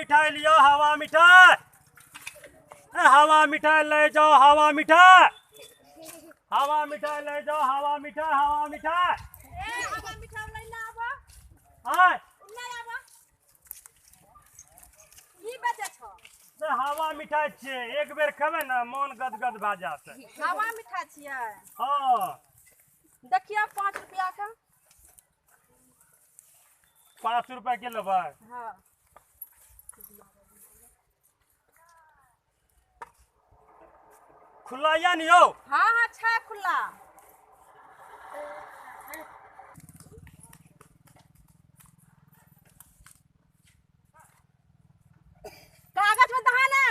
मिठाई लियो, हवा मिठाई। हवा मिठाई ले जाओ, हवा मिठाई। हवा मिठाई ले जाओ, हवा मिठाई, हवा मिठाई। हवा मिठाई ले ना आबो। हां नहीं आबो। की बेचे छो? से हवा मिठाई छे, एक बेर खेबे ना मन गदगद भा जात। हवा मिठाई छियै। हां देखियो 5 रुपया का। 5 रुपया के लेबै। हां खुला या नहीं हो? हाँ हाँ छै खुला। कागज में दहा ना।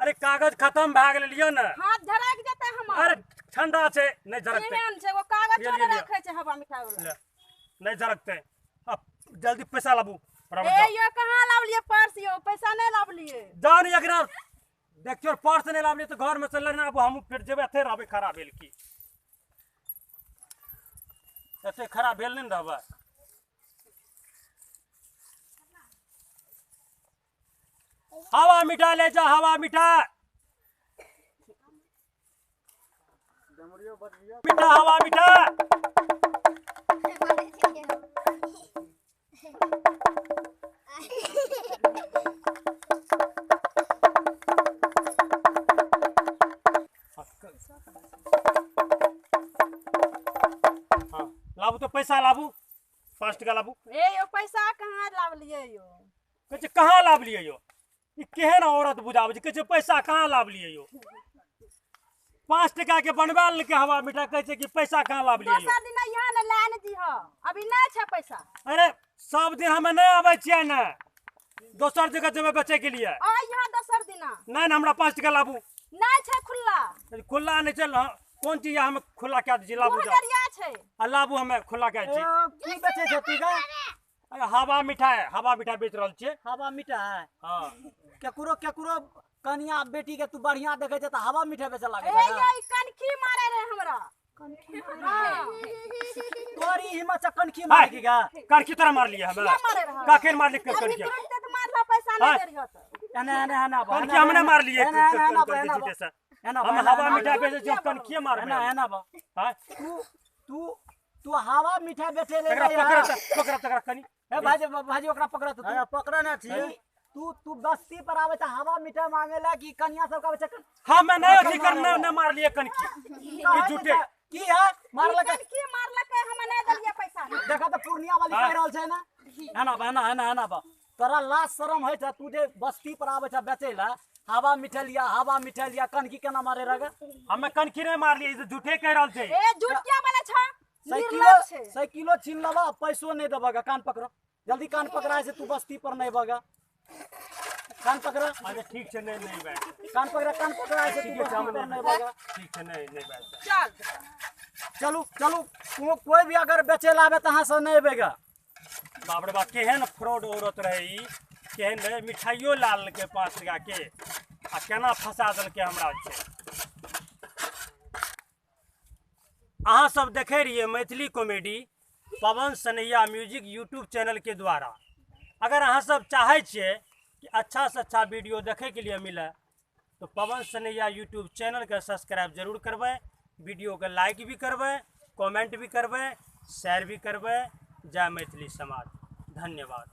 अरे कागज खत्म भा गेल लियो ना। हाथ झरक जेते हमर। अरे ठंडा छे नहीं झरकते। एहन छै वो कागज ये छोड़े लियो। रखे छै हवा मिठाई वाला। ले, नहीं झरकते। अब जल्दी पैसा लाबू। ए यो कहां लावलिए पर्स यो? पैसा नहीं लावलिए। जान एकरा देखियो पर्स नहीं लाबली तो घर में से लेना। अब हम फिर जेबे थे रहबे खराब भेल की। ऐसे खराब भेल नहीं रहबे। हवा मिठाई ले जा, हवा मिठाई। मिठा हवा मिठाई। हाँ लाबू तो पैसा लाबू। 5 टका लाबू। ए यो पैसा कहां लावलिए यो? कहे कहाँ लाबलिए यो? ई केहन औरत बुझावे छै? कहे पैसा कहाँ लाबलिए यो? 5 टका के बनवाल के हवा मिठाई कहे कि पैसा कहाँ लाबलिए यो? दोसर दिन यहाँ न लाइन दी हो। अभी नहीं छै पैसा। अरे सब दिन हमें नहीं आवे छियै ना। दोसर जगह जेबे बेचे के लिए। आ यहाँ दोसर दिन नहीं ना हमरा 5 टका लाबू। नहीं छै खुला। खुला नहीं चल। कौन चीज हमें खुला क्या दीजिए? लाबू जा। मुहरिया छै। लाबू हमें खुला क्या छी? की बेचे छै तू गा? अरे हवा मिठाई, हवा मिठाई बेच रहल छियै। हवा मिठाई। हां केकरो केकरो कनिया बेटी के तू बढ़िया देखे छै त हवा मिठाई बेचे लागे ए छै। यो ई कनखी मारे रहे हमरा। हां तोरी हिम्मत से कनखी मार की गा? कनखी तरह मार लिया हमें। क्या मारे रहा? काकेर मार लिख कर अभी कनखी। तुरंत तो मारला पैसा नहीं दे रही हो तो। एने एने एना बा। कनखी हमने मार लिए एना झूठे से। हम हवा मिठाई बेचे जो कनखी मार एना एना बा। हां तू हवा मिठाई बेचे ले तकरा जा। पकड़ा तकरा कनी। ए भाजी ओकरा पकड़ा तू। पकड़ा ना छी। तू बस्ती पर आवे त हवा मिठाई मांगेला कि कन्या सब का बेचे? हम नहीं अथी करने ने मार लिए कनखी। ये झूठे की है मारला के? कनखी मारला के हम नहीं देलिए पैसा। देखा तो पूर्णिया वाली कह रहल छै ना। है ना बा। तोरा लाज शरम है तू जे बस्ती पर आवे छ बेचे ला हवा मिठाई लिया कनकी केना मारे रगा? हमें कनखी नहीं मार लिए। ये झूठे कह रहल छै। ए झूठिया वाला छ। निर्लज छै। साइकिलो छीन लबा पैसो नहीं देबगा। कान पकड़ो जल्दी। कान पकड़ा से तू बस्ती पर नहीं बगा। कान पकड़ा। अच्छा ठीक है। नहीं बैठ। कान पकड़ा से तू बस्ती पर नहीं बगा। ठीक है नहीं बैठ। चल चलू कोई भी अगर बेचे लावे तहां से नहीं बेगा। बाप रे बाप केहन फ्रॉड औरत रहे ई। केहन रहे मिठाइयो लाल के 5 टका के आ केना फंसा दल के हमरा छै। अहाँ सब देखे रहिए मैथिली कॉमेडी पवन सनैया म्यूजिक यूट्यूब चैनल के द्वारा। अगर अहाँ सब चाहे छिए कि अच्छा से अच्छा वीडियो देखे के लिए मिले तो पवन सनैया यूट्यूब चैनल के सब्सक्राइब जरूर करबै। वीडियो के लाइक भी करबै, कमेंट भी करबै, शेयर भी करबै। जय मैथिली समाज। धन्यवाद।